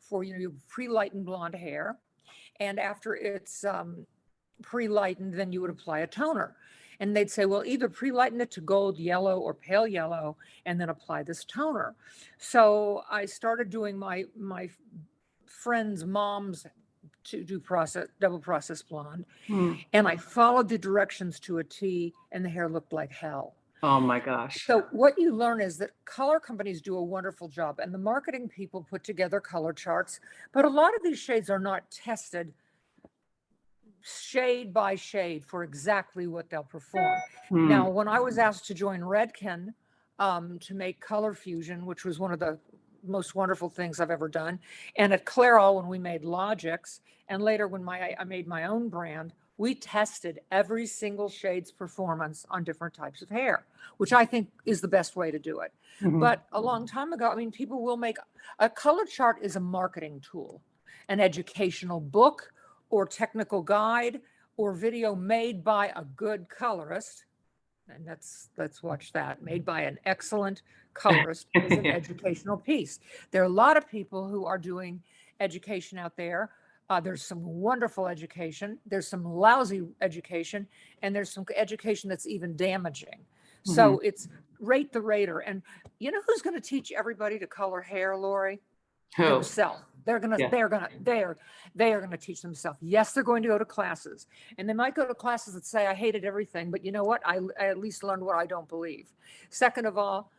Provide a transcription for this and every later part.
for, you pre-lighten blonde hair. And after it's pre-lightened, then you would apply a toner. And they'd say, well, either pre-lighten it to gold, yellow, or pale yellow, and then apply this toner. So I started doing my friends' moms to do double process blonde. And I followed the directions to a T, and the hair looked like hell. Oh my gosh. So what you learn is that color companies do a wonderful job, and the marketing people put together color charts, but a lot of these shades are not tested shade by shade for exactly what they'll perform. Now, when I was asked to join Redken to make color fusion, which was one of the most wonderful things I've ever done, and at Clairol when we made Logix, and later when I made my own brand, we tested every single shade's performance on different types of hair, which I think is the best way to do it. But a long time ago, I mean, people will make a color chart is a marketing tool, an educational book or technical guide or video made by a good colorist. And let's watch that. Made by an excellent colorist is an educational piece. There are a lot of people who are doing education out there. There's some wonderful education. There's some lousy education, and there's some education that's even damaging. So it's rate the rater. And you know who's going to teach everybody to color hair, Lori? Who? Themselves. They are going to teach themselves. Yes, they're going to go to classes, and they might go to classes that say, I hated everything, but you know what? I at least learned what I don't believe. Second of all,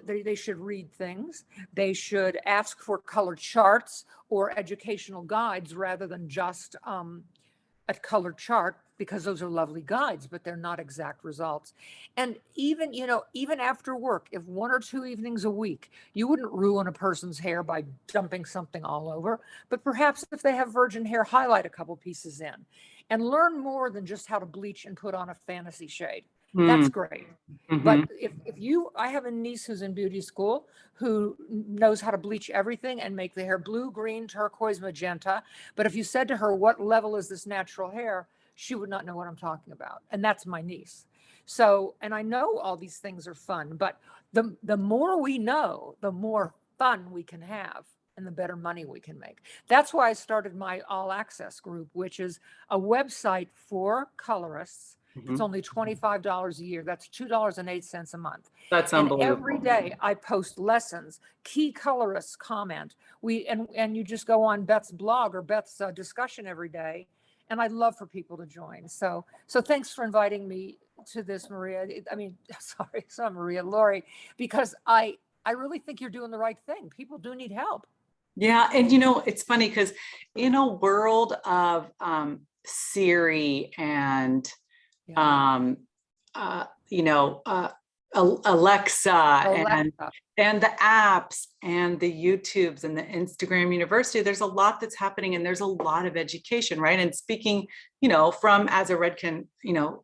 they should read things. They should ask for color charts or educational guides rather than just a color chart, because those are lovely guides, but they're not exact results. And even, even after work, if 1 or 2 evenings a week, you wouldn't ruin a person's hair by dumping something all over, but perhaps if they have virgin hair, highlight a couple pieces in and learn more than just how to bleach and put on a fantasy shade. That's great. But if I have a niece who's in beauty school who knows how to bleach everything and make the hair blue, green, turquoise, magenta. But if you said to her, what level is this natural hair? She would not know what I'm talking about. And that's my niece. So, and I know all these things are fun, but the more we know, the more fun we can have and the better money we can make. That's why I started my All Access group, which is a website for colorists. It's only $25 a year. That's $2.08 a month. That's unbelievable. And every day I post lessons, key colorists comment. And you just go on Beth's blog or Beth's discussion every day. And I'd love for people to join. So thanks for inviting me to this, Maria. Lori, because I really think you're doing the right thing. People do need help. Yeah. And it's funny because in a world of Siri and Alexa and the apps and the YouTubes and the Instagram University, there's a lot that's happening, and there's a lot of education, right? And speaking, from as a Redken,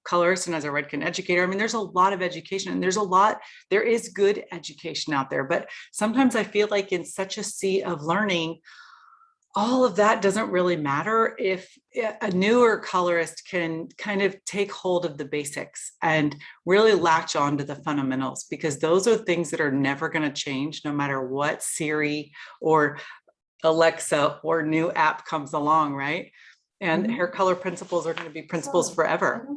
colorist and as a Redken educator, I mean, there's a lot of education, and there is good education out there, but sometimes I feel like in such a sea of learning, all of that doesn't really matter if a newer colorist can kind of take hold of the basics and really latch on to the fundamentals, because those are things that are never going to change no matter what Siri or Alexa or new app comes along, right? And hair color principles are going to be principles forever.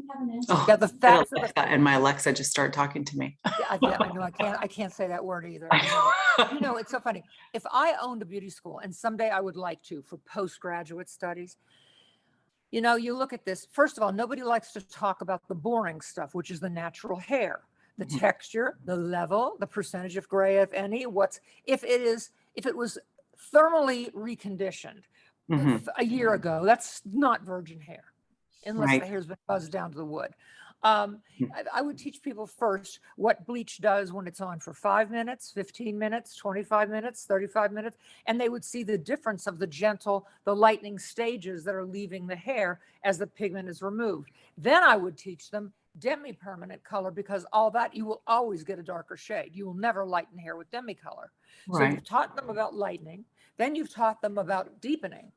Oh, yeah, the fact and my Alexa just started talking to me. I know I can't say that word either. It's so funny. If I owned a beauty school, and someday I would like to for postgraduate studies, you look at this. First of all, nobody likes to talk about the boring stuff, which is the natural hair, the texture, the level, the percentage of gray, if any. If it was thermally reconditioned a year ago, that's not virgin hair, unless the hair's been buzzed down to the wood. I would teach people first what bleach does when it's on for 5 minutes, 15 minutes, 25 minutes, 35 minutes, and they would see the difference of the lightening stages that are leaving the hair as the pigment is removed. Then I would teach them demi-permanent color, because all that, you will always get a darker shade. You will never lighten hair with demi-color. So you've taught them about lightening, then you've taught them about deepening.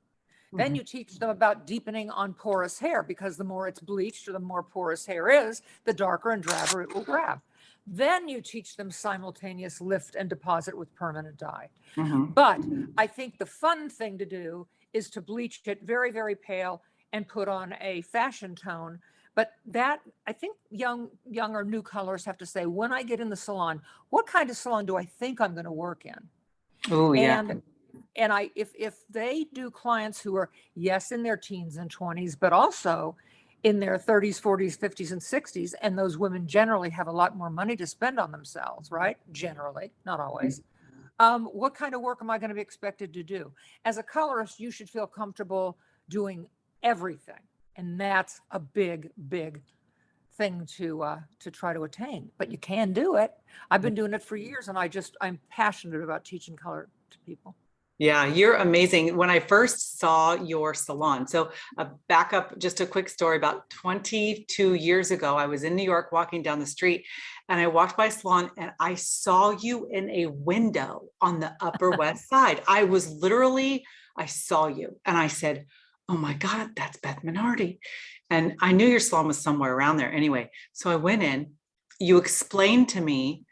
Then you teach them about deepening on porous hair, because the more it's bleached or the more porous hair is, the darker and drabber it will grab. Then you teach them simultaneous lift and deposit with permanent dye. Mhm. But I think the fun thing to do is to bleach it very, very pale and put on a fashion tone. But that, I think young or new colorists have to say, when I get in the salon, what kind of salon do I think I'm going to work in? Oh, yeah. And if they do clients who are, yes, in their teens and 20s, but also in their 30s, 40s, 50s, and 60s, and those women generally have a lot more money to spend on themselves, right? Generally, not always. What kind of work am I going to be expected to do? As a colorist, you should feel comfortable doing everything. And that's a big, big thing to try to attain, but you can do it. I've been doing it for years, and I'm passionate about teaching color to people. Yeah, you're amazing. When I first saw your salon, so back up just a quick story. About 22 years ago, I was in New York walking down the street, and I walked by a salon and I saw you in a window on the Upper West Side. I saw you and I said, oh my God, that's Beth Minardi. And I knew your salon was somewhere around there anyway. So I went in, you explained to me,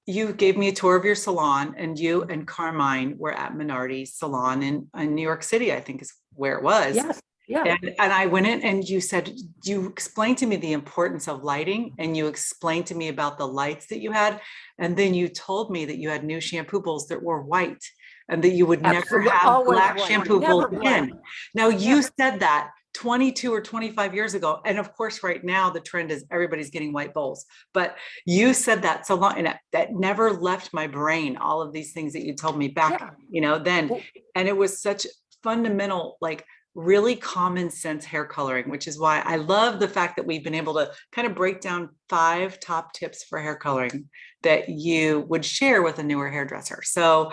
you gave me a tour of your salon, and you and Carmine were at Minardi's salon in New York City, I think is where it was. Yes. Yeah. And I went in and you said, you explained to me the importance of lighting, and you explained to me about the lights that you had. And then you told me that you had new shampoo bowls that were white and that you would never have black shampoo bowls again. Now you said that 22 or 25 years ago. And of course, right now, the trend is everybody's getting white bowls, but you said that so long, and that never left my brain, all of these things that you told me back, then. And it was such fundamental, like really common sense hair coloring, which is why I love the fact that we've been able to kind of break down 5 top tips for hair coloring that you would share with a newer hairdresser. So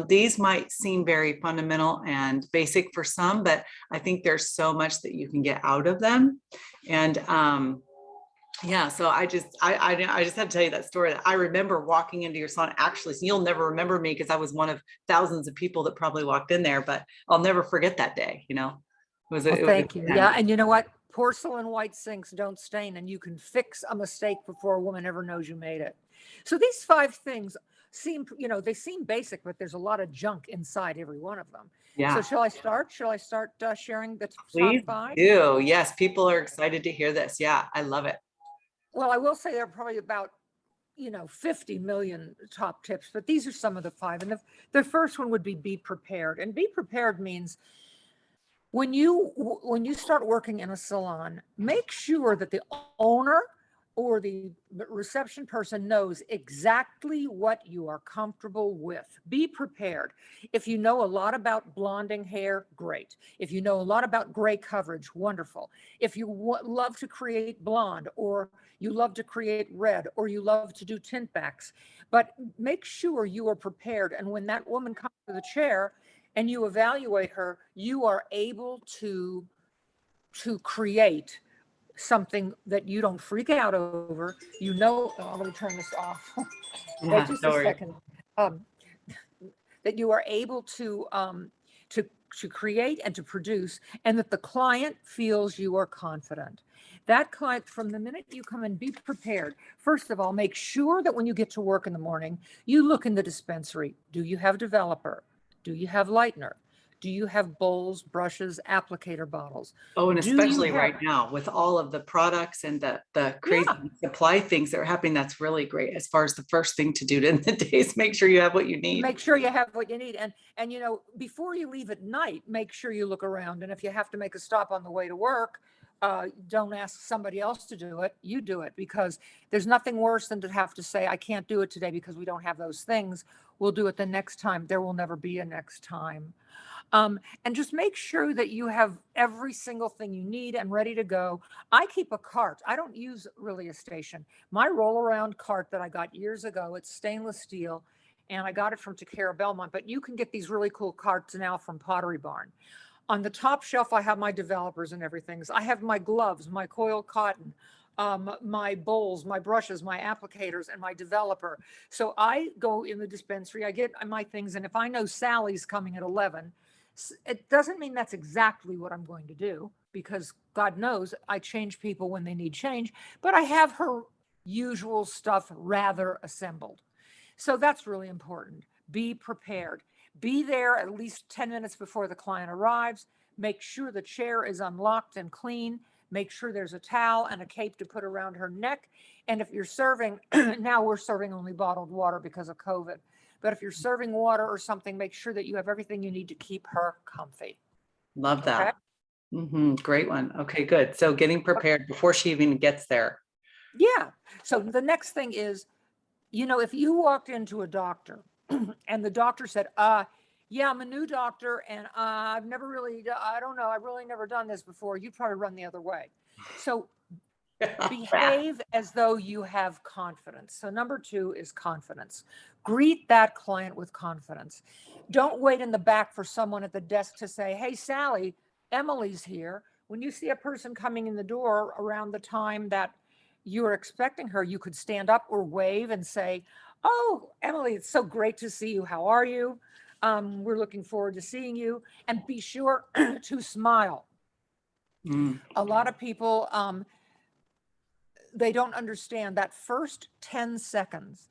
these might seem very fundamental and basic for some, but I think there's so much that you can get out of them. And yeah, so I just had to tell you that story. That I remember walking into your salon. Actually, so you'll never remember me because I was one of thousands of people that probably walked in there, but I'll never forget that day. Thank you. Yeah, and you know what? Porcelain white sinks don't stain, and you can fix a mistake before a woman ever knows you made it. So these 5 things seem, they seem basic, but there's a lot of junk inside every one of them. Yeah. So shall I start sharing the Please top 5? Do. Yes, people are excited to hear this. Yeah, I love it. Well, I will say there are probably about 50 million top tips, but these are some of the 5. And the first one would be prepared. And be prepared means when you start working in a salon, make sure that the owner or the reception person knows exactly what you are comfortable with. Be prepared. If you know a lot about blonding hair, great. If you know a lot about gray coverage, wonderful. If you love to create blonde, or you love to create red, or you love to do tint backs, but make sure you are prepared. And when that woman comes to the chair and you evaluate her, you are able to create something that you don't freak out over. I'm going to turn this off. Wait just a second. That you are able to create and to produce, and that the client feels you are confident. That client, from the minute you come in, be prepared. First of all, make sure that when you get to work in the morning, you look in the dispensary. Do you have developer? Do you have lightener? Do you have bowls, brushes, applicator bottles? Oh, and especially right now with all of the products and the crazy supply things that are happening, that's really great. As far as the first thing to do in the day is make sure you have what you need. Make sure you have what you need. And before you leave at night, make sure you look around. And if you have to make a stop on the way to work, don't ask somebody else to do it. You do it, because there's nothing worse than to have to say, I can't do it today because we don't have those things. We'll do it the next time. There will never be a next time. And just make sure that you have every single thing you need and ready to go. I keep a cart. I don't use really a station. My roll around cart that I got years ago, it's stainless steel, and I got it from Takara Belmont, but you can get these really cool carts now from Pottery Barn. On the top shelf, I have my developers and everything. I have my gloves, my coil cotton, my bowls, my brushes, my applicators, and my developer. So I go in the dispensary, I get my things, and if I know Sally's coming at 11, it doesn't mean that's exactly what I'm going to do, because God knows I change people when they need change, but I have her usual stuff rather assembled. So that's really important. Be prepared. Be there at least 10 minutes before the client arrives. Make sure the chair is unlocked and clean. Make sure there's a towel and a cape to put around her neck. And if you're serving, now we're serving only bottled water because of COVID. But if you're serving water or something, make sure that you have everything you need to keep her comfy. Love that. Okay? Great one. Okay, good. So getting prepared before she even gets there. Yeah. So the next thing is, if you walked into a doctor and the doctor said, yeah, I'm a new doctor and I've never really, I don't know, I've really never done this before, you'd probably run the other way. So behave as though you have confidence. So number 2 is confidence. Greet that client with confidence. Don't wait in the back for someone at the desk to say, hey, Sally, Emily's here. When you see a person coming in the door around the time that you're expecting her, you could stand up or wave and say, oh, Emily, it's so great to see you. How are you? We're looking forward to seeing you. And be sure to smile. A lot of people, they don't understand that first 10 seconds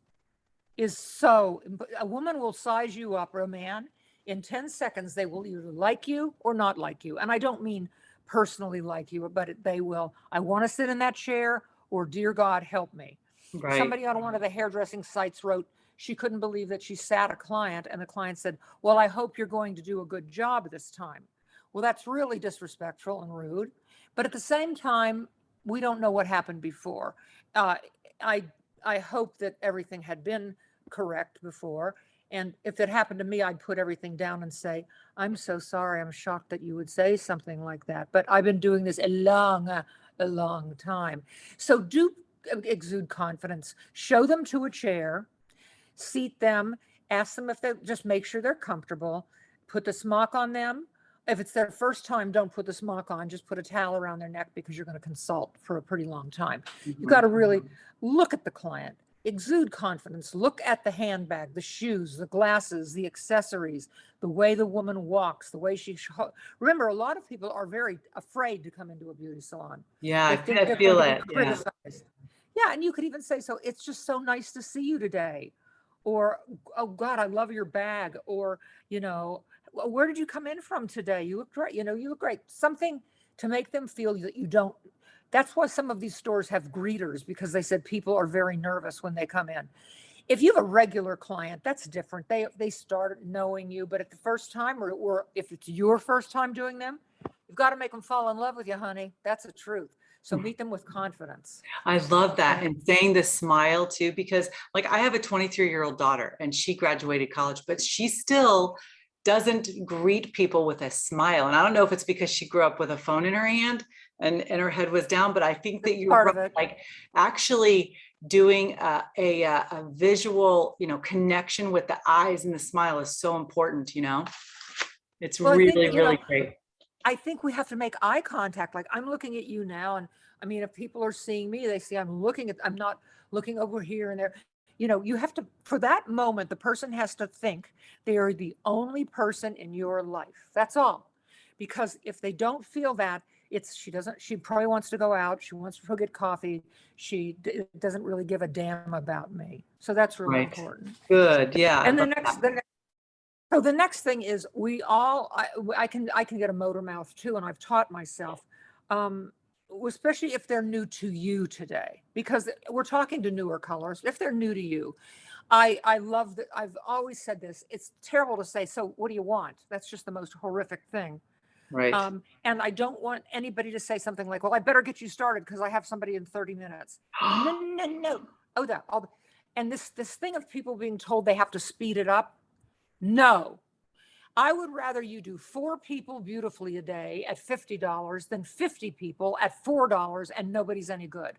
is so, a woman will size you up, or a man, in 10 seconds, they will either like you or not like you. And I don't mean personally like you, but they will, I want to sit in that chair, or dear God, help me. Right. Somebody on one of the hairdressing sites wrote, she couldn't believe that she sat a client and the client said, well, I hope you're going to do a good job this time. Well, that's really disrespectful and rude. But at the same time, we don't know what happened before. I hope that everything had been correct before. And if it happened to me, I'd put everything down and say, I'm so sorry. I'm shocked that you would say something like that. But I've been doing this a long time. So do exude confidence. Show them to a chair, seat them, ask them if they, just make sure they're comfortable, put the smock on them. If it's their first time, don't put the smock on, just put a towel around their neck because you're going to consult for a pretty long time. You've got to really look at the client, exude confidence, look at the handbag, the shoes, the glasses, the accessories, the way the woman walks, the way she, remember, a lot of people are very afraid to come into a beauty salon. Yeah, I feel it. Yeah, and you could even say, so it's just so nice to see you today. Or, oh God, I love your bag. Or, where did you come in from today? You look great. You look great. Something to make them feel that you don't. That's why some of these stores have greeters, because they said people are very nervous when they come in. If you have a regular client, that's different. They start knowing you, but at the first time, or if it's your first time doing them, you've got to make them fall in love with you, honey. That's the truth. So meet them with confidence. I love that. And saying the smile too, because like I have a 23-year-old daughter and she graduated college, but she still doesn't greet people with a smile. And I don't know if it's because she grew up with a phone in her hand and her head was down, but I think that you're right, like actually doing a visual, connection with the eyes and the smile is so important, It's really great. I think we have to make eye contact. Like I'm looking at you now. And I mean, if people are seeing me, they see I'm not looking over here and there. You have to, for that moment, the person has to think they are the only person in your life. That's all. Because if they don't feel that, she probably wants to go out. She wants to go get coffee. She doesn't really give a damn about me. So that's really important. Good. Yeah. And the next thing is I can get a motor mouth too. And I've taught myself, especially if they're new to you today, because we're talking to newer colorists. If they're new to you, I love that. I've always said this. It's terrible to say, so what do you want? That's just the most horrific thing. Right. And I don't want anybody to say something like, well, I better get you started because I have somebody in 30 minutes. No. And this thing of people being told they have to speed it up. No. I would rather you do 4 people beautifully a day at $50 than 50 people at $4 and nobody's any good.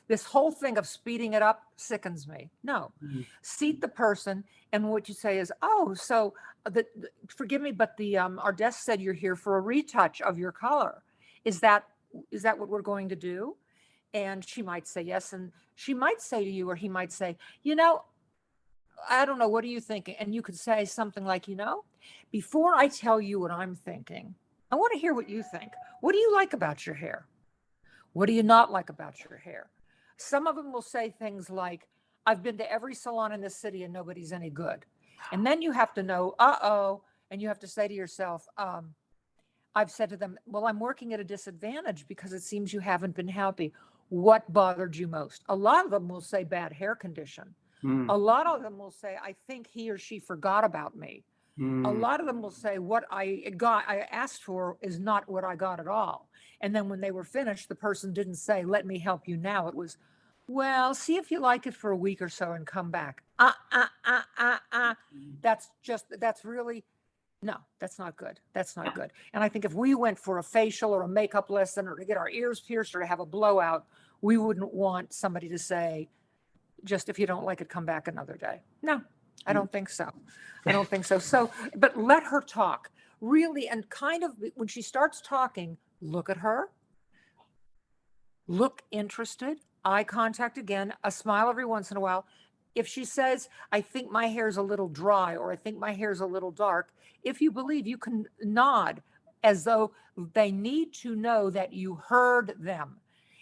This whole thing of speeding it up sickens me. No, seat the person. And what you say is, oh, so forgive me, but our desk said you're here for a retouch of your color. Is that what we're going to do? And she might say yes. And she might say to you, or he might say, I don't know, what are you thinking? And you could say something like, before I tell you what I'm thinking, I want to hear what you think. What do you like about your hair? What do you not like about your hair? Some of them will say things like, I've been to every salon in this city and nobody's any good. And then you have to know, and you have to say to yourself, I've said to them, well, I'm working at a disadvantage because it seems you haven't been happy. What bothered you most? A lot of them will say bad hair condition. A lot of them will say, I think he or she forgot about me. A lot of them will say, what I asked for is not what I got at all. And then when they were finished, the person didn't say, let me help you now. It was, well, see if you like it for a week or so and come back. That's really, no, that's not good. That's not good. And I think if we went for a facial or a makeup lesson or to get our ears pierced or to have a blowout, we wouldn't want somebody to say, just if you don't like it, come back another day. No, I don't think so. I don't think so. So, but let her talk really. And kind of when she starts talking, look at her, look interested, eye contact again, a smile every once in a while. If she says, I think my hair's a little dry, or I think my hair's a little dark, if you believe, you can nod as though they need to know that you heard them.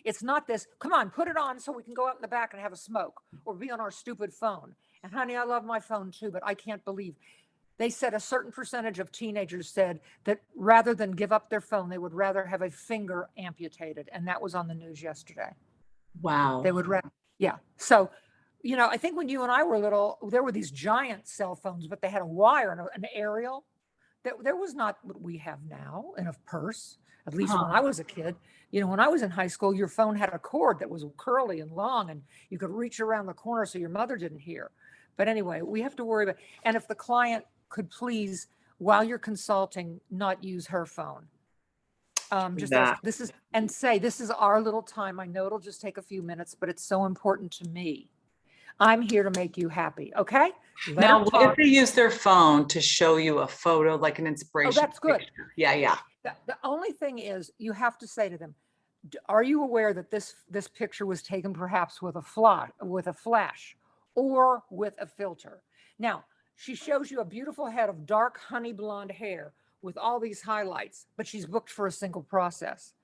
It's not this, come on, put it on so we can go out in the back and have a smoke or be on our stupid phone. And honey, I love my phone too, but I can't believe they said a certain percentage of teenagers said that rather than give up their phone, they would rather have a finger amputated. And that was on the news yesterday. Wow. They would rather, yeah. So, you know, I think when you and I were little, there were these giant cell phones, but they had a wire and an aerial. There was not what we have now in a purse, at least when I was a kid. You know, when I was in high school, your phone had a cord that was curly and long and you could reach around the corner so your mother didn't hear. But anyway, we have to worry about, and if the client could please, while you're consulting, not use her phone. Just ask, this is, and say, this is our little time. I know it'll just take a few minutes, but it's so important to me. I'm here to make you happy. Okay. Now, what if they use their phone to show you a photo, like an inspiration? Oh, that's good. Picture? Yeah, yeah. The only thing is you have to say to them, are you aware that this picture was taken perhaps with a flash or with a filter? Now, she shows you a beautiful head of dark honey blonde hair with all these highlights, but she's booked for a single process.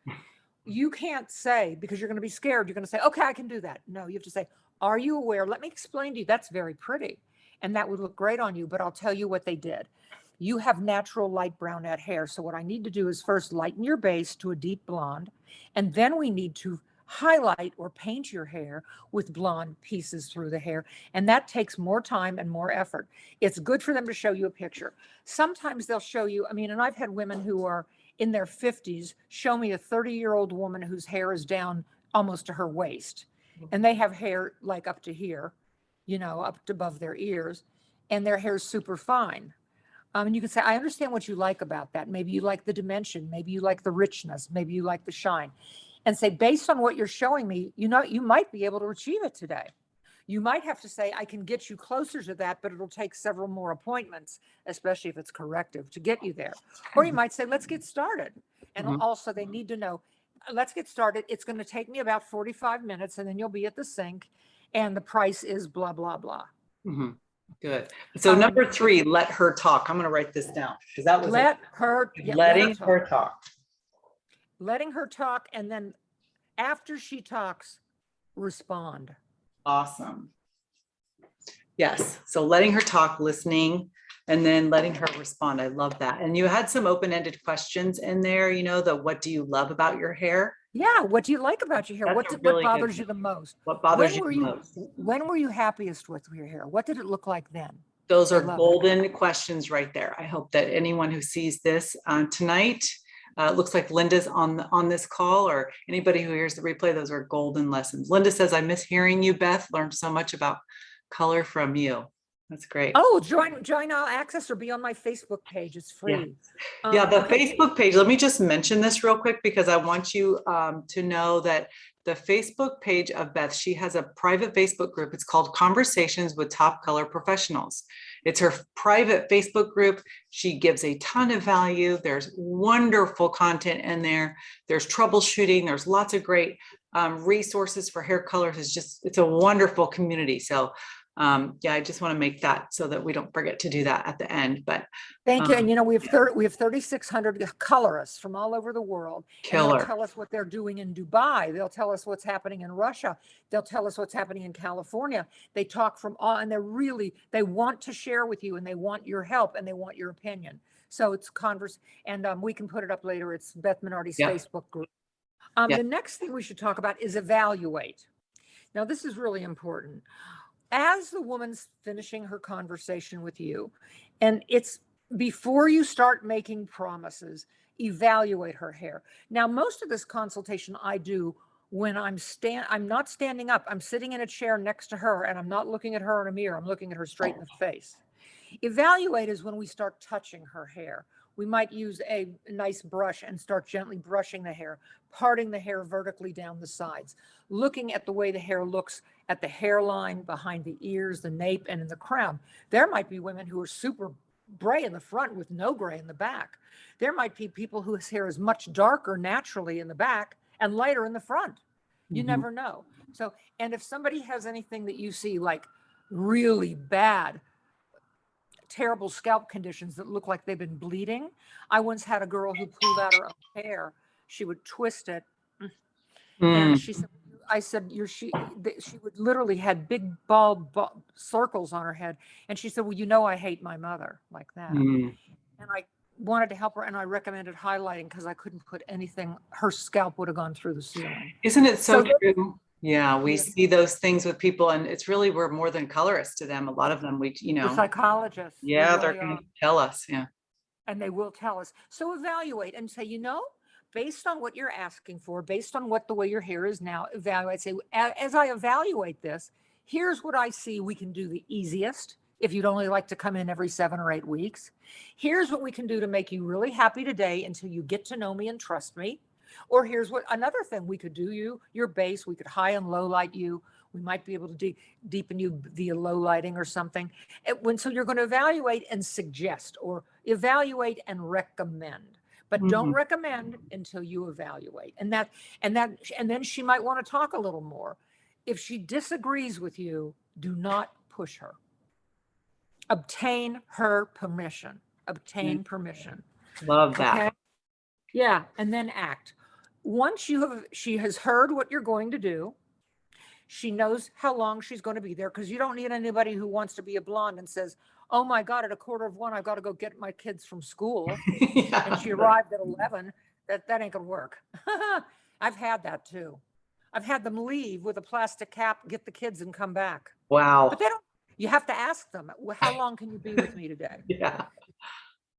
You can't say, because you're going to be scared, you're going to say, okay, I can do that. No, you have to say, are you aware? Let me explain to you. That's very pretty. And that would look great on you, but I'll tell you what they did. You have natural light brownette hair. So what I need to do is first lighten your base to a deep blonde. And then we need to highlight or paint your hair with blonde pieces through the hair. And that takes more time and more effort. It's good for them to show you a picture. Sometimes they'll show you, I mean, and I've had women who are in their 50s show me a 30-year-old woman whose hair is down almost to her waist. And they have hair like up to here, you know, up to above their ears, and their hair is super fine. And you can say, I understand what you like about that. Maybe you like the dimension. Maybe you like the richness. Maybe you like the shine. And say, based on what you're showing me, you know, you might be able to achieve it today. You might have to say, I can get you closer to that, but it'll take several more appointments, especially if it's corrective, to get you there. Or you might say, let's get started. And also they need to know, let's get started. It's going to take me about 45 minutes and then you'll be at the sink and the price is blah, blah, blah. Good. So number 3, let her talk. I'm going to write this down because that was letting her talk. Letting her talk. And then after she talks, respond. Awesome. Yes. So letting her talk, listening, and then letting her respond. I love that. And you had some open-ended questions in there, you know, what do you love about your hair? Yeah. What do you like about your hair? What bothers you the most? What bothers you the most? When were you happiest with your hair? What did it look like then? Those are golden questions right there. I hope that anyone who sees this tonight, looks like Linda's on this call, or anybody who hears the replay, those are golden lessons. Linda says, I miss hearing you, Beth. Learned so much about color from you. That's great. Oh, join All Access or be on my Facebook page. It's free. Yeah, the Facebook page. Let me just mention this real quick because I want you to know that the Facebook page of Beth, she has a private Facebook group. It's called Conversations with Top Color Professionals. It's her private Facebook group. She gives a ton of value. There's wonderful content in there. There's troubleshooting. There's lots of great resources for hair colors. It's a wonderful community. So Yeah, I just want to make that so that we don't forget to do that at the end, but. Thank you. And you know, we have 3,600 colorists from all over the world. And they'll Killer. tell us what they're doing in Dubai. They'll tell us what's happening in Russia. They'll tell us what's happening in California. They talk from all, and they want to share with you, and they want your help, and they want your opinion. So it's and we can put it up later. It's Beth Minardi's Facebook group. The next thing we should talk about is evaluate. Now, this is really important. As the woman's finishing her conversation with you, and it's before you start making promises, evaluate her hair. Now, most of this consultation I do when I'm not standing up. I'm sitting in a chair next to her, and I'm not looking at her in a mirror. I'm looking at her straight in the face. Evaluate is when we start touching her hair. We might use a nice brush and start gently brushing the hair, parting the hair vertically down the sides, looking at the way the hair looks at the hairline, behind the ears, the nape, and in the crown. There might be women who are super gray in the front with no gray in the back. There might be people whose hair is much darker naturally in the back and lighter in the front. You never know. So, and if somebody has anything that you see like really bad, terrible scalp conditions that look like they've been bleeding. I once had a girl who pulled out her own hair. She would twist it. And she said, I said, she would literally had big bald circles on her head. And she said, well, you know, I hate my mother, like that. And I wanted to help her, and I recommended highlighting because I couldn't put anything, her scalp would have gone through the ceiling. Isn't it so true? Yeah, we see those things with people, and it's really, we're more than colorists to them. A lot of them, the psychologists. Yeah, they're going to tell us. Yeah. And they will tell us. So evaluate and say, you know, based on what you're asking for, based on what the way your hair is now, evaluate. Say, as I evaluate this, here's what I see we can do the easiest. If you'd only like to come in every 7 or 8 weeks, here's what we can do to make you really happy today until you get to know me and trust me. Or here's what another thing we could do your base, we could high and low light you. We might be able to deepen you via low lighting or something. So you're going to evaluate and suggest, or evaluate and recommend, but don't recommend until you evaluate. And then she might want to talk a little more. If she disagrees with you, do not push her. Obtain her permission. Obtain permission. Love that. Okay? Yeah, and then act. Once she has heard what you're going to do, she knows how long she's going to be there, because you don't need anybody who wants to be a blonde and says, oh my God, at 1:45, I've got to go get my kids from school. And she arrived at 11. That ain't going to work. I've had that too. I've had them leave with a plastic cap, get the kids, and come back. Wow. But you have to ask them, how long can you be with me today? Yeah.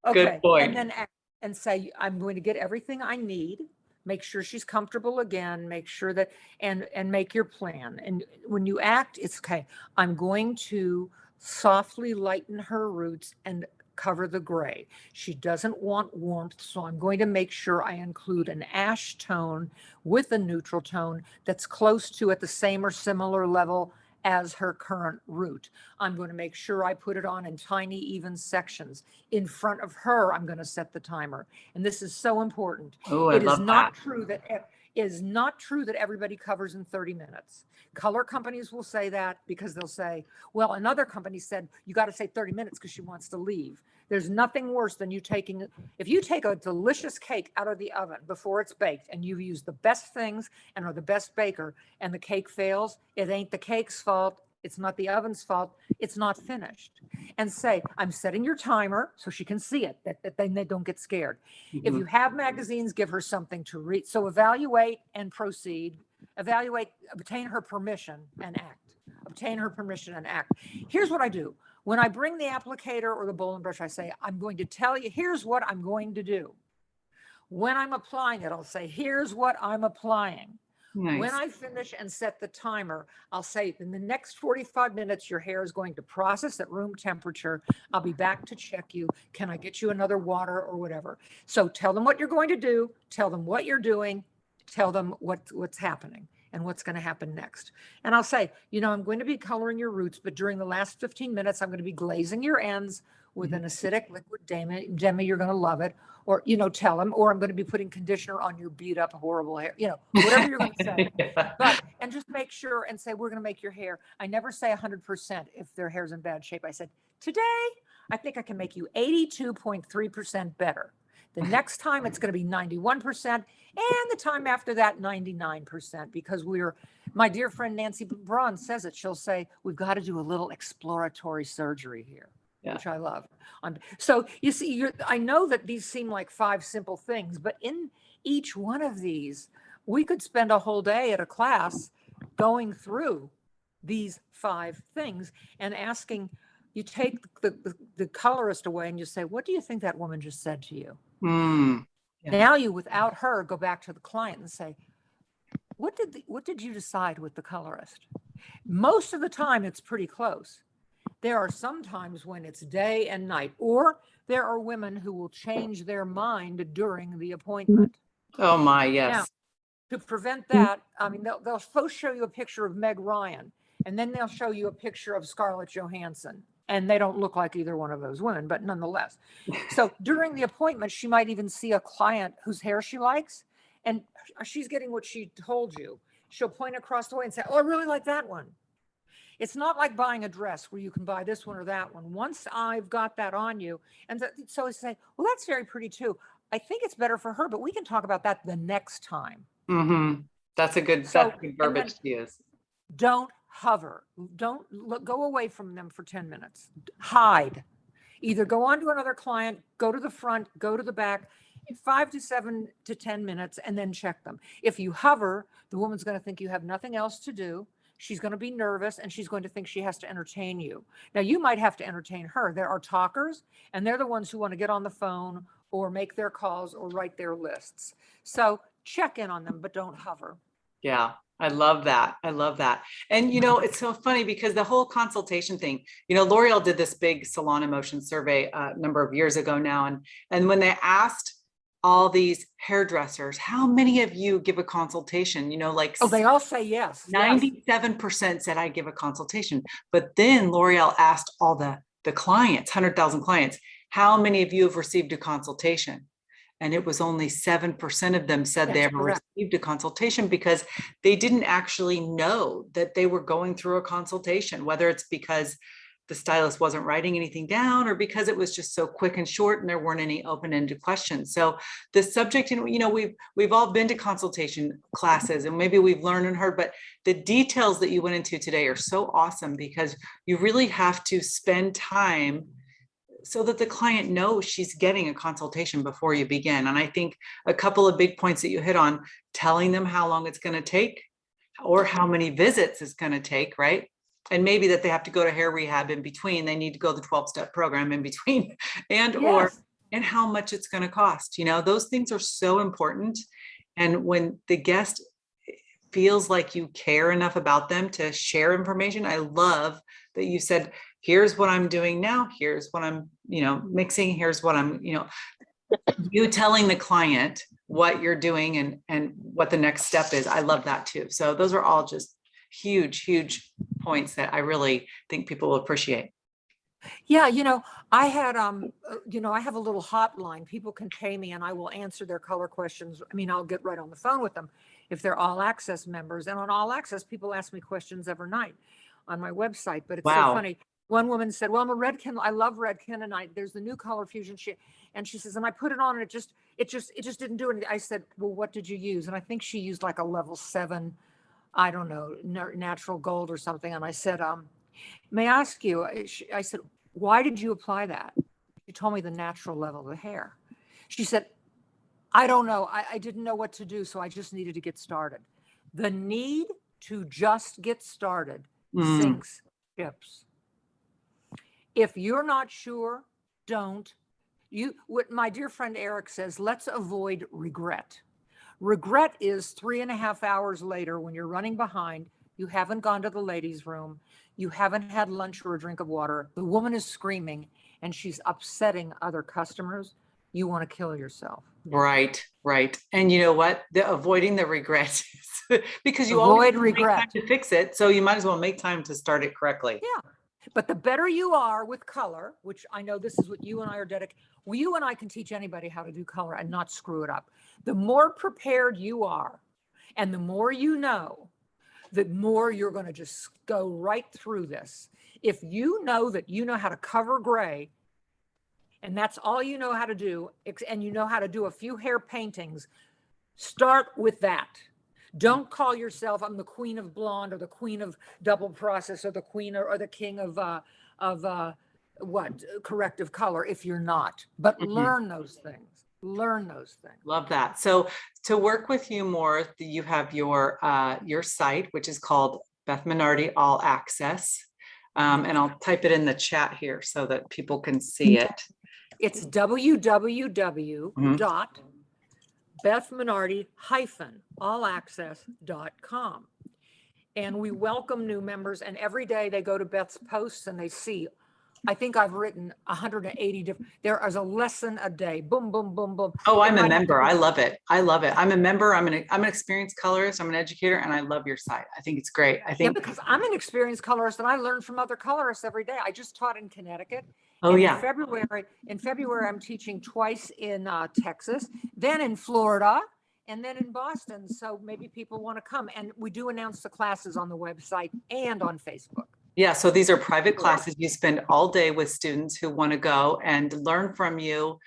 Okay. Good point. And then act and say, I'm going to get everything I need. Make sure she's comfortable again, make sure that, and make your plan. And when you act, it's okay. I'm going to softly lighten her roots and cover the gray. She doesn't want warmth, so I'm going to make sure I include an ash tone with a neutral tone that's close to, at the same or similar level as her current root. I'm going to make sure I put it on in tiny, even sections. In front of her, I'm going to set the timer. And this is so important. It is not true that everybody covers in 30 minutes. Color companies will say that because they'll say, well, another company said, you got to say 30 minutes because she wants to leave. There's nothing worse than if you take a delicious cake out of the oven before it's baked and you've used the best things and are the best baker, and the cake fails, it ain't the cake's fault. It's not the oven's fault. It's not finished. And say, I'm setting your timer so she can see it, that they don't get scared. If you have magazines, give her something to read. So evaluate and proceed. Evaluate, obtain her permission and act. Obtain her permission and act. Here's what I do. When I bring the applicator or the bowl and brush, I say, I'm going to tell you, here's what I'm going to do. When I'm applying it, I'll say, here's what I'm applying. Nice. When I finish and set the timer, I'll say, in the next 45 minutes, your hair is going to process at room temperature. I'll be back to check you. Can I get you another water or whatever? So tell them what you're going to do. Tell them what you're doing. Tell them what's happening and what's going to happen next. And I'll say, I'm going to be coloring your roots, but during the last 15 minutes, I'm going to be glazing your ends with an acidic liquid demi, you're going to love it. Or, tell them, or I'm going to be putting conditioner on your beat up horrible hair, whatever you're going to say. Yeah. And just make sure and say, we're going to make your hair. I never say 100% if their hair's in bad shape. I said, today, I think I can make you 82.3% better. The next time it's going to be 91%. And the time after that, 99%, because my dear friend Nancy Braun says it. She'll say, we've got to do a little exploratory surgery here. Yeah. Which I love. So you see, I know that these seem like 5 simple things, but in each one of these, we could spend a whole day at a class going through these 5 things and asking. You take the colorist away and you say, what do you think that woman just said to you? Yeah. Now you, without her, go back to the client and say, what did you decide with the colorist? Most of the time, it's pretty close. There are some times when it's day and night, or there are women who will change their mind during the appointment. Oh my, yes. Now, to prevent that, I mean, they'll first show you a picture of Meg Ryan, and then they'll show you a picture of Scarlett Johansson. And they don't look like either one of those women, but nonetheless. So during the appointment, she might even see a client whose hair she likes, and she's getting what she told you. She'll point across the way and say, oh, I really like that one. It's not like buying a dress where you can buy this one or that one. Once I've got that on you, and so I say, well, that's very pretty too. I think it's better for her, but we can talk about that the next time. Mm-hmm. That's a good verbiage to use. Don't hover. Don't go away from them for 10 minutes. Hide. Either go on to another client, go to the front, go to the back, 5 to 7 to 10 minutes, and then check them. If you hover, the woman's going to think you have nothing else to do. She's going to be nervous, and she's going to think she has to entertain you. Now, you might have to entertain her. There are talkers, and they're the ones who want to get on the phone or make their calls or write their lists. So check in on them, but don't hover. Yeah, I love that. I love that. And, it's so funny because the whole consultation thing, L'Oreal did this big salon emotion survey a number of years ago now. And when they asked all these hairdressers, how many of you give a consultation? They all say yes. 97% said I give a consultation. But then L'Oreal asked all the clients, 100,000 clients, how many of you have received a consultation? And it was only 7% of them said they ever received a consultation, because they didn't actually know that they were going through a consultation, whether it's because the stylist wasn't writing anything down or because it was just so quick and short and there weren't any open-ended questions. So the subject, we've all been to consultation classes and maybe we've learned and heard, but the details that you went into today are so awesome, because you really have to spend time so that the client knows she's getting a consultation before you begin. And I think a couple of big points that you hit on, telling them how long it's going to take or how many visits it's going to take, right? And maybe that they have to go to hair rehab in between. They need to go the 12-step program in between, and how much it's going to cost. Those things are so important. And when the guest feels like you care enough about them to share information, I love that you said, here's what I'm doing now. Here's what I'm, mixing. Here's what I'm, you telling the client what you're doing and what the next step is. I love that too. So those are all just huge, huge points that I really think people will appreciate. Yeah. I had, I have a little hotline. People can pay me and I will answer their color questions. I mean, I'll get right on the phone with them if they're All Access members. And on All Access, people ask me questions every night on my website, but it's so funny. One woman said, well, I'm a Redken. I love Redken. And there's the new color fusion. And she says, and I put it on and it just didn't do anything. I said, well, what did you use? And I think she used like a level 7, I don't know, natural gold or something. And I said, may I ask you, I said, why did you apply that? She told me the natural level of the hair. She said, I don't know. I didn't know what to do. So I just needed to get started. The need to just get started sinks ships. If you're not sure, don't. What my dear friend Eric says, let's avoid regret. Regret is 3.5 hours later when you're running behind, you haven't gone to the ladies' room, you haven't had lunch or a drink of water, the woman is screaming and she's upsetting other customers. You want to kill yourself. Right. And you know what? Avoiding the regret because you avoid always regret make time to fix it. So you might as well make time to start it correctly. Yeah. But the better you are with color, which I know this is what you and I are dedicated, well, you and I can teach anybody how to do color and not screw it up. The more prepared you are and the more you know, the more you're going to just go right through this. If you know that you know how to cover gray and that's all you know how to do, and you know how to do a few hair paintings, start with that. Don't call yourself, I'm the queen of blonde or the queen of double process or the queen or the king of corrective color if you're not. But learn those things. Learn those things. Love that. So to work with you more, you have your site, which is called Beth Minardi All Access. And I'll type it in the chat here so that people can see it. It's www.bethminardi-allaccess.com. And we welcome new members, and every day they go to Beth's posts and they see, I think I've written 180 different, there is a lesson a day, boom, boom, boom, boom. Oh, I'm a member. I love it. I love it. I'm a member. I'm an experienced colorist. I'm an educator, and I love your site. I think it's great. I think because I'm an experienced colorist and I learn from other colorists every day. I just taught in Connecticut. Oh, and yeah. In February, I'm teaching twice in Texas, then in Florida, and then in Boston. So maybe people want to come. And we do announce the classes on the website and on Facebook. Yeah, so these are private classes. You spend all day with students who want to go and learn from you,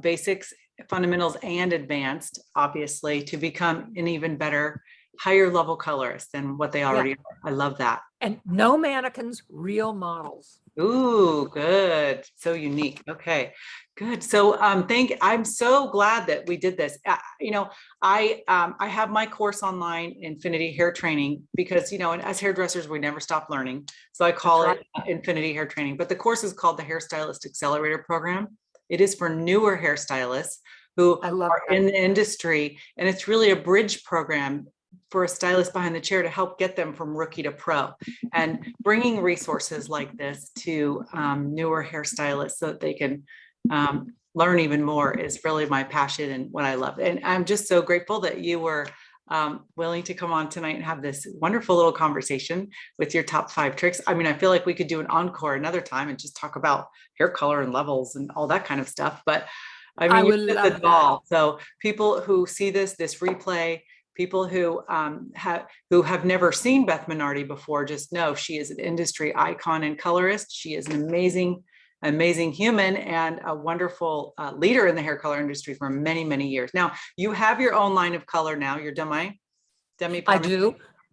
basics, fundamentals, and advanced, obviously, to become an even better, higher level colorist than what they already are. I love that. And no mannequins, real models. Ooh, good. So unique. Okay, good. So I'm so glad that we did this. I have my course online, Infinity Hair Training, because, and as hairdressers, we never stop learning. So I call it Infinity Hair Training, but the course is called the Hairstylist Accelerator Program. It is for newer hairstylists who are in the industry. And it's really a bridge program for a stylist behind the chair to help get them from rookie to pro, and bringing resources like this to newer hairstylists so that they can learn even more is really my passion and what I love. And I'm just so grateful that you were willing to come on tonight and have this wonderful little conversation with your top 5 tricks. I mean, I feel like we could do an encore another time and just talk about hair color and levels and all that kind of stuff. But I mean, you did it all. So people who see this replay, people who have never seen Beth Minardi before, just know she is an industry icon and colorist. She is an amazing human and a wonderful leader in the hair color industry for many, many years. Now, you have your own line of color now. You're demi.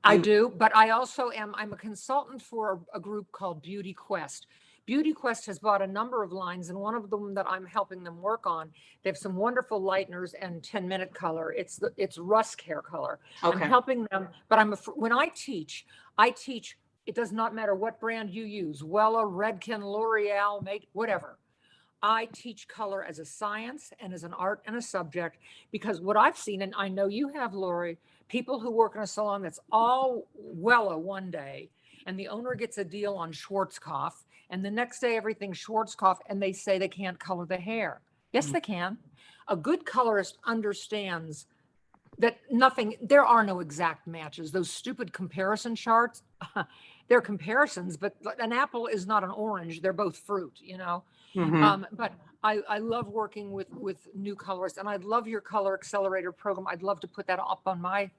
I do, but I also I'm a consultant for a group called Beauty Quest. Beauty Quest has bought a number of lines, and one of them that I'm helping them work on, they have some wonderful lighteners and 10-minute color. It's Rusk hair color. Okay. I'm helping them, but when I teach, it does not matter what brand you use, Wella, Redken, L'Oreal, whatever. I teach color as a science and as an art and a subject, because what I've seen, and I know you have, Lori, people who work in a salon that's all Wella one day, and the owner gets a deal on Schwarzkopf, and the next day everything's Schwarzkopf, and they say they can't color the hair. Yes, they can. A good colorist understands that there are no exact matches. Those stupid comparison charts, they're comparisons, but an apple is not an orange. They're both fruit, But I love working with new colorists, and I love your color accelerator program. I'd love to put that up on my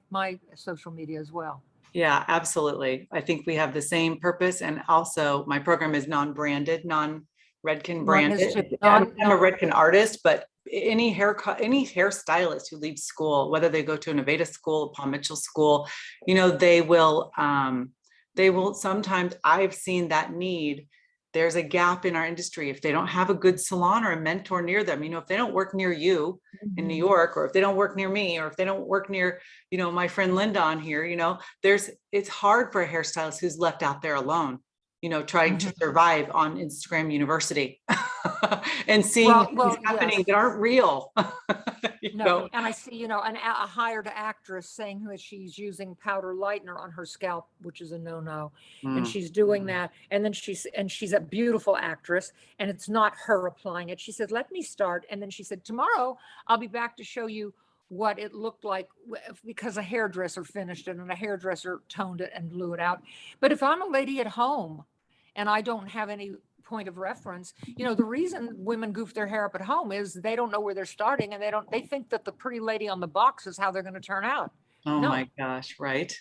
social media as well. Yeah, absolutely. I think we have the same purpose. And also my program is non-branded, non-Redken branded. I'm a Redken artist, but any hairstylist who leaves school, whether they go to an Aveda school, Paul Mitchell school, they will sometimes, I've seen that need. There's a gap in our industry. If they don't have a good salon or a mentor near them, if they don't work near you in New York, or if they don't work near me, or if they don't work near, my friend Linda on here, it's hard for a hairstylist who's left out there alone, trying to survive on Instagram University and seeing things happening that aren't real. And I see, a hired actress saying that she's using powder lightener on her scalp, which is a no-no, and she's doing that. And then she's a beautiful actress, and it's not her applying it. She said, "Let me start," and then she said, "Tomorrow I'll be back to show you what it looked like," because a hairdresser finished it and a hairdresser toned it and blew it out. But if I'm a lady at home and I don't have any point of reference. You know, the reason women goof their hair up at home is they don't know where they're starting, and they think that the pretty lady on the box is how they're going to turn out. Oh No. my gosh, right?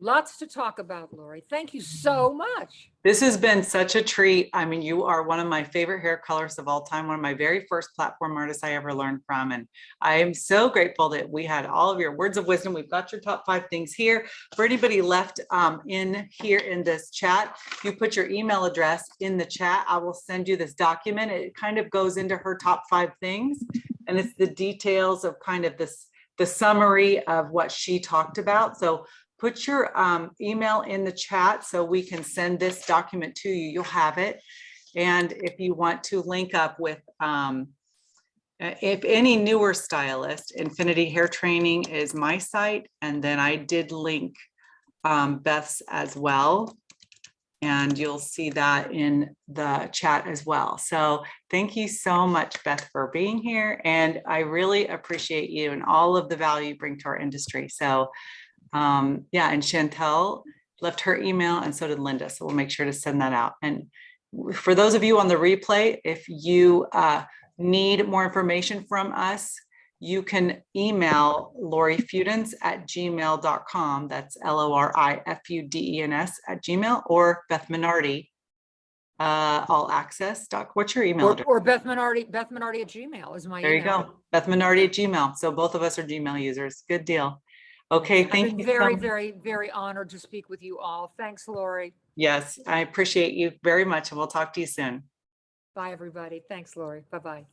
Lots to talk about, Lori. Thank you so much. This has been such a treat. I mean, you are one of my favorite hair colorists of all time, one of my very first platform artists I ever learned from. And I am so grateful that we had all of your words of wisdom. We've got your top 5 things here. For anybody left in here in this chat, you put your email address in the chat. I will send you this document. It kind of goes into her top 5 things. And it's the details of kind of this, the summary of what she talked about. So put your email in the chat so we can send this document to you. You'll have it. And if you want to link up with, if any newer stylist, Infinity Hair Training is my site. And then I did link Beth's as well. And you'll see that in the chat as well. So thank you so much, Beth, for being here. And I really appreciate you and all of the value you bring to our industry. So yeah, and Chantel left her email, and so did Linda. So we'll make sure to send that out. And for those of you on the replay, if you need more information from us, you can email lorifudens@gmail.com. That's LORIFUDENS @gmail, or Beth Minardi, all access. What's your email address? Or Beth Minardi @gmail is my email. There you go. Beth Minardi @gmail. So both of us are Gmail users. Good deal. Okay, thank you. I've been very, very, very honored to speak with you all. Thanks, Lori. Yes, I appreciate you very much, and we'll talk to you soon. Bye, everybody. Thanks, Lori. Bye-bye.